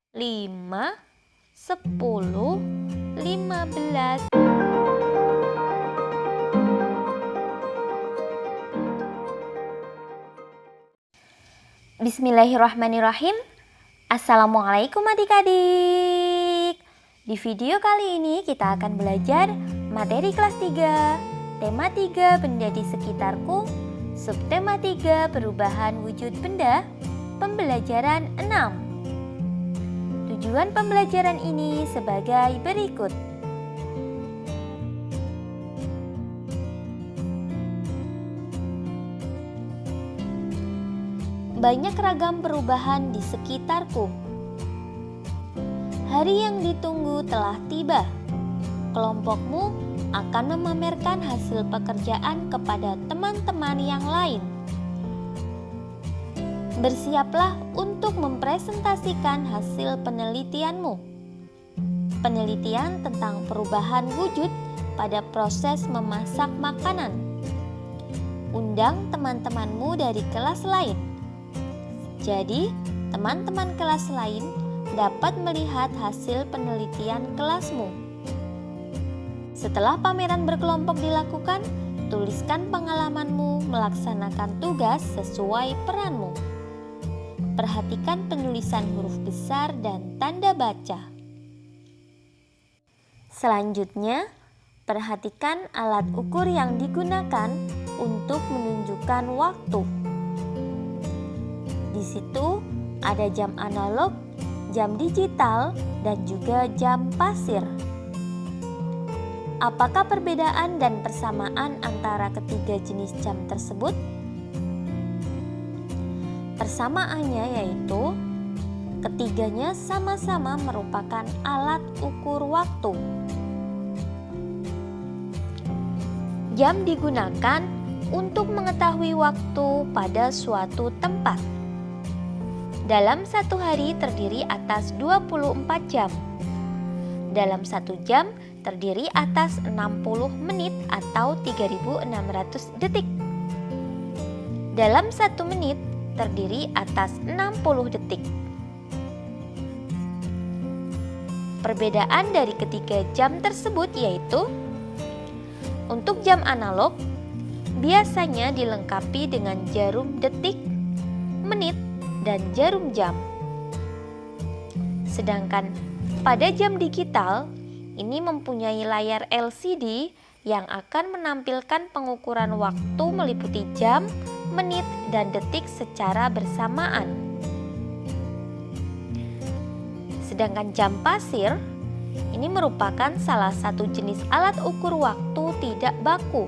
5, 10, 15. Bismillahirrahmanirrahim. Assalamualaikum adik-adik. Di video kali ini kita akan belajar materi kelas 3, tema 3 benda di sekitarku, subtema 3 perubahan wujud benda, pembelajaran 6. Tujuan pembelajaran ini sebagai berikut. Banyak ragam perubahan di sekitarku. Hari yang ditunggu telah tiba. Kelompokmu akan memamerkan hasil pekerjaan kepada teman-teman yang lain. Bersiaplah untuk mempresentasikan hasil penelitianmu. Penelitian tentang perubahan wujud pada proses memasak makanan. Undang teman-temanmu dari kelas lain. Jadi, teman-teman kelas lain dapat melihat hasil penelitian kelasmu. Setelah pameran berkelompok dilakukan, tuliskan pengalamanmu melaksanakan tugas sesuai peranmu. Perhatikan penulisan huruf besar dan tanda baca. Selanjutnya, perhatikan alat ukur yang digunakan untuk menunjukkan waktu. Di situ ada jam analog, jam digital, dan juga jam pasir. Apakah perbedaan dan persamaan antara ketiga jenis jam tersebut? Persamaannya yaitu ketiganya sama-sama merupakan alat ukur waktu. Jam digunakan untuk mengetahui waktu pada suatu tempat. Dalam satu hari terdiri atas 24 jam. Dalam satu jam terdiri atas 60 menit atau 3.600 detik. Dalam satu menit terdiri atas 60 detik. Perbedaan dari ketiga jam tersebut yaitu untuk jam analog biasanya dilengkapi dengan jarum detik, menit, dan jarum jam. Sedangkan pada jam digital ini mempunyai layar LCD yang akan menampilkan pengukuran waktu meliputi jam, menit, dan detik secara bersamaan. Sedangkan jam pasir ini merupakan salah satu jenis alat ukur waktu tidak baku.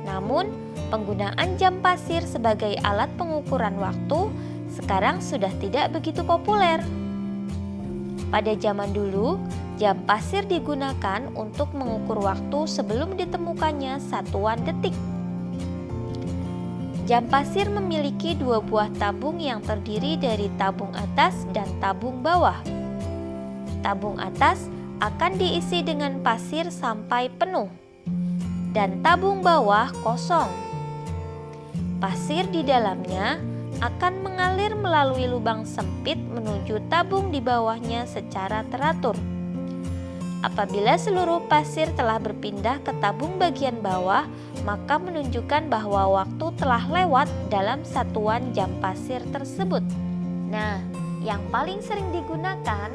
Namun, penggunaan jam pasir sebagai alat pengukuran waktu sekarang sudah tidak begitu populer. Pada zaman dulu, jam pasir digunakan untuk mengukur waktu sebelum ditemukannya satuan detik. Jam pasir memiliki dua buah tabung yang terdiri dari tabung atas dan tabung bawah. Tabung atas akan diisi dengan pasir sampai penuh, dan tabung bawah kosong. Pasir di dalamnya akan mengalir melalui lubang sempit menuju tabung di bawahnya secara teratur. Apabila seluruh pasir telah berpindah ke tabung bagian bawah, maka menunjukkan bahwa waktu telah lewat dalam satuan jam pasir tersebut. Nah, yang paling sering digunakan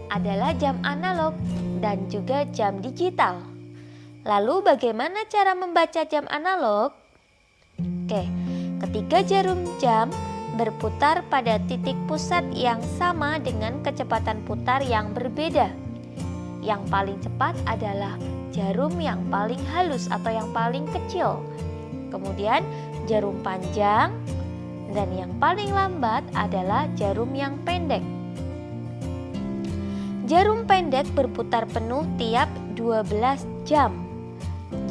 adalah jam analog dan juga jam digital. Lalu bagaimana cara membaca jam analog? Ketiga jarum jam berputar pada titik pusat yang sama dengan kecepatan putar yang berbeda. Yang paling cepat adalah jarum yang paling halus atau yang paling kecil. Kemudian jarum panjang, dan yang paling lambat adalah jarum yang pendek. Jarum pendek berputar penuh tiap 12 jam.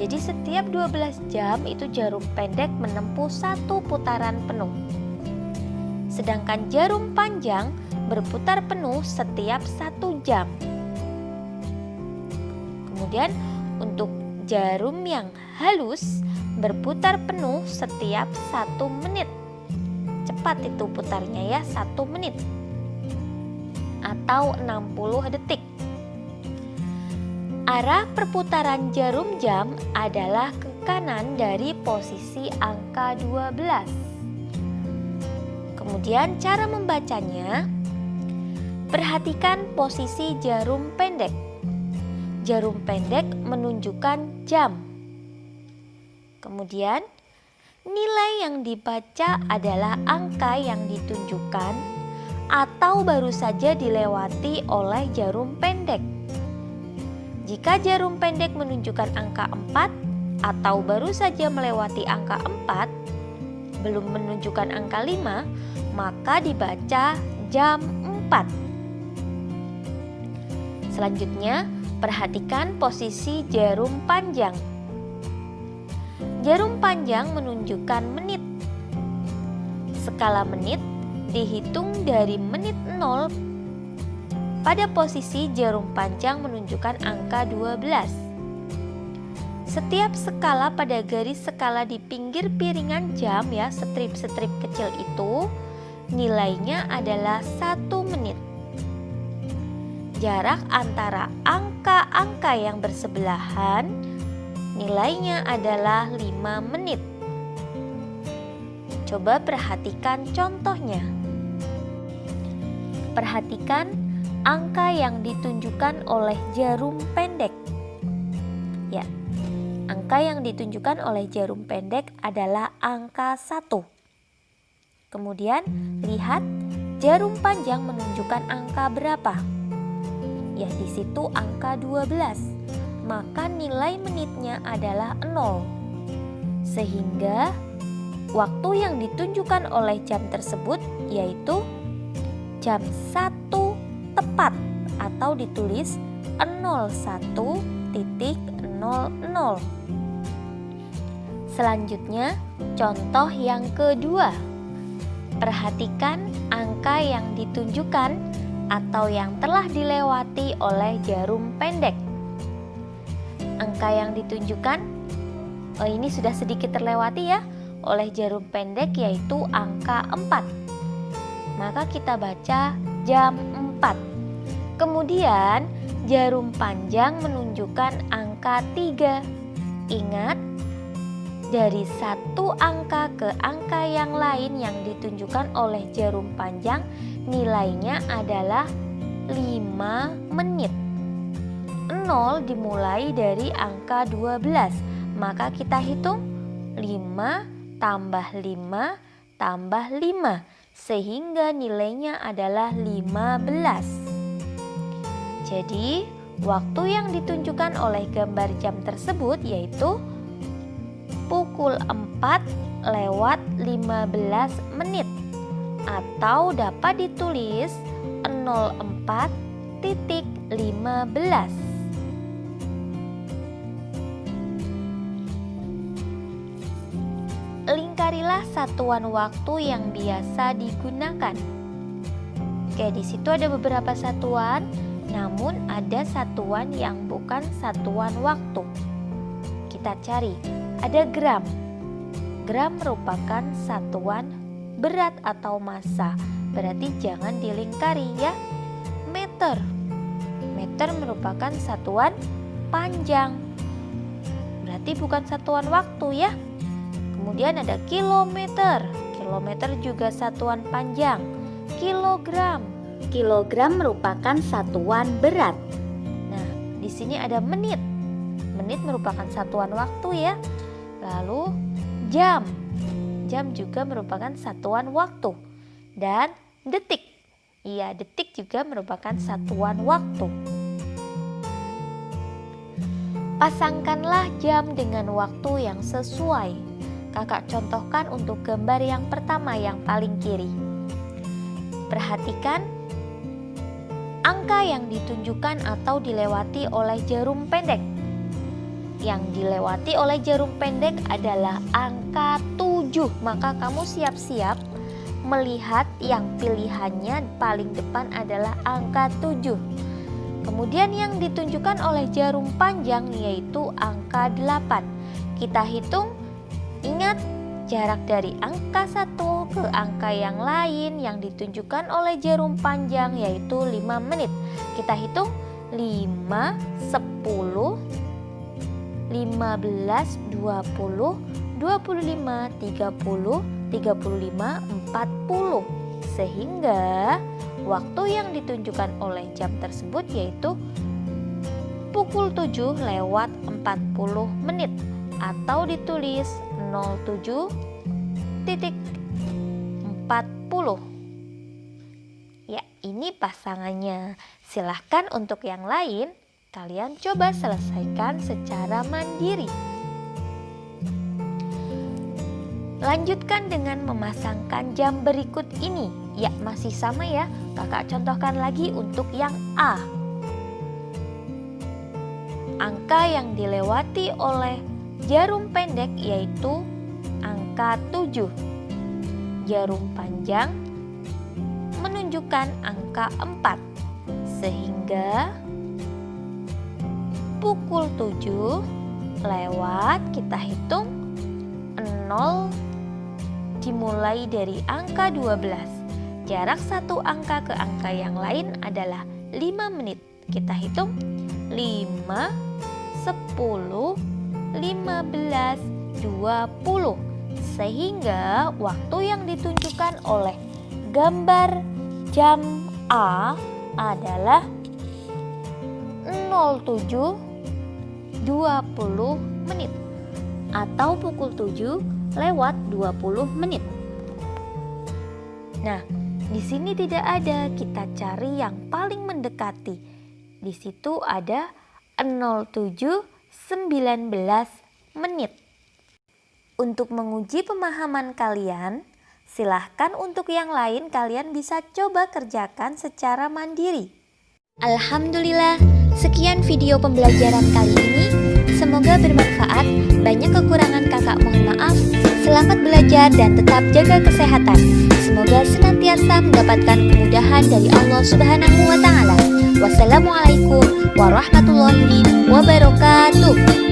Jadi setiap 12 jam itu jarum pendek menempuh satu putaran penuh. Sedangkan jarum panjang berputar penuh setiap 1 jam. Kemudian untuk jarum yang halus berputar penuh setiap 1 menit. Cepat itu putarnya ya, 1 menit. atau 60 detik. Arah perputaran jarum jam adalah ke kanan dari posisi angka 12. Kemudian cara membacanya, perhatikan posisi jarum pendek. Jarum pendek menunjukkan jam. Kemudian nilai yang dibaca adalah angka yang ditunjukkan atau baru saja dilewati oleh jarum pendek. Jika jarum pendek menunjukkan angka 4 atau baru saja melewati angka 4, belum menunjukkan angka 5, maka dibaca jam 4. Selanjutnya, perhatikan posisi jarum panjang. Jarum panjang menunjukkan menit. Skala menit dihitung dari menit 0. Pada posisi jarum panjang menunjukkan angka 12. Setiap skala pada garis skala di pinggir piringan jam ya, strip-strip kecil itu nilainya adalah 1 menit. Jarak antara angka-angka yang bersebelahan nilainya adalah 5 menit. Coba perhatikan contohnya. Perhatikan angka yang ditunjukkan oleh jarum pendek. Ya, angka yang ditunjukkan oleh jarum pendek adalah angka 1. Kemudian lihat jarum panjang menunjukkan angka berapa? Ya, di situ angka 12. Maka nilai menitnya adalah 0. Sehingga waktu yang ditunjukkan oleh jam tersebut yaitu jam 1 tepat atau ditulis 01.00. Selanjutnya, contoh yang kedua. Perhatikan angka yang ditunjukkan atau yang telah dilewati oleh jarum pendek. Angka yang ditunjukkan, ini sudah sedikit terlewati ya, oleh jarum pendek yaitu angka 4. Maka kita baca jam 4. Kemudian jarum panjang menunjukkan angka 3. Ingat, dari satu angka ke angka yang lain yang ditunjukkan oleh jarum panjang nilainya adalah 5 menit. 0 dimulai dari angka 12. Maka kita hitung 5 tambah 5 tambah 5 sehingga nilainya adalah 15. Jadi, waktu yang ditunjukkan oleh gambar jam tersebut yaitu pukul 4:15 menit atau dapat ditulis 04.15. Lingkarilah satuan waktu yang biasa digunakan. Oke, di situ ada beberapa satuan. Namun ada satuan yang bukan satuan waktu. Kita cari, ada gram. Gram merupakan satuan berat atau massa, berarti jangan dilingkari ya. Meter. Meter merupakan satuan panjang, berarti bukan satuan waktu ya. Kemudian ada kilometer. Kilometer juga satuan panjang. Kilogram. Kilogram merupakan satuan berat. Nah, di sini ada menit. Menit merupakan satuan waktu ya. Lalu jam. Jam juga merupakan satuan waktu. Dan detik. Iya, detik juga merupakan satuan waktu. Pasangkanlah jam dengan waktu yang sesuai. Kakak contohkan untuk gambar yang pertama yang paling kiri. Perhatikan angka yang ditunjukkan atau dilewati oleh jarum pendek. Yang dilewati oleh jarum pendek adalah angka 7. Maka kamu siap-siap melihat yang pilihannya paling depan adalah angka 7. Kemudian yang ditunjukkan oleh jarum panjang yaitu angka 8. Kita hitung, ingat jarak dari angka 1 ke ke angka yang lain yang ditunjukkan oleh jarum panjang, yaitu 5 menit. Kita hitung 5, 10, 15, 20, 25, 30, 35, 40. Sehingga waktu yang ditunjukkan oleh jam tersebut yaitu pukul 7 lewat 40 menit atau ditulis 07.40. Ya, ini pasangannya. Silahkan untuk yang lain, kalian coba selesaikan secara mandiri. Lanjutkan dengan memasangkan jam berikut ini. Ya, masih sama ya. Kakak contohkan lagi untuk yang A. Angka yang dilewati oleh jarum pendek yaitu angka 7. Jarum panjang menunjukkan angka 4. Sehingga pukul 7 lewat, kita hitung 0 dimulai dari angka 12. Jarak satu angka ke angka yang lain adalah 5 menit. Kita hitung 5, 10, 15, 20. Sehingga waktu yang ditunjukkan oleh gambar jam A adalah 07.20 menit atau pukul 7 lewat 20 menit. Nah, di sini tidak ada, kita cari yang paling mendekati. Di situ ada 07.19 menit. Untuk menguji pemahaman kalian, silahkan untuk yang lain kalian bisa coba kerjakan secara mandiri. Alhamdulillah, sekian video pembelajaran kali ini. Semoga bermanfaat. Banyak kekurangan kakak mohon maaf. Selamat belajar dan tetap jaga kesehatan. Semoga senantiasa mendapatkan kemudahan dari Allah Subhanahu wa Ta'ala. Wassalamualaikum warahmatullahi wabarakatuh.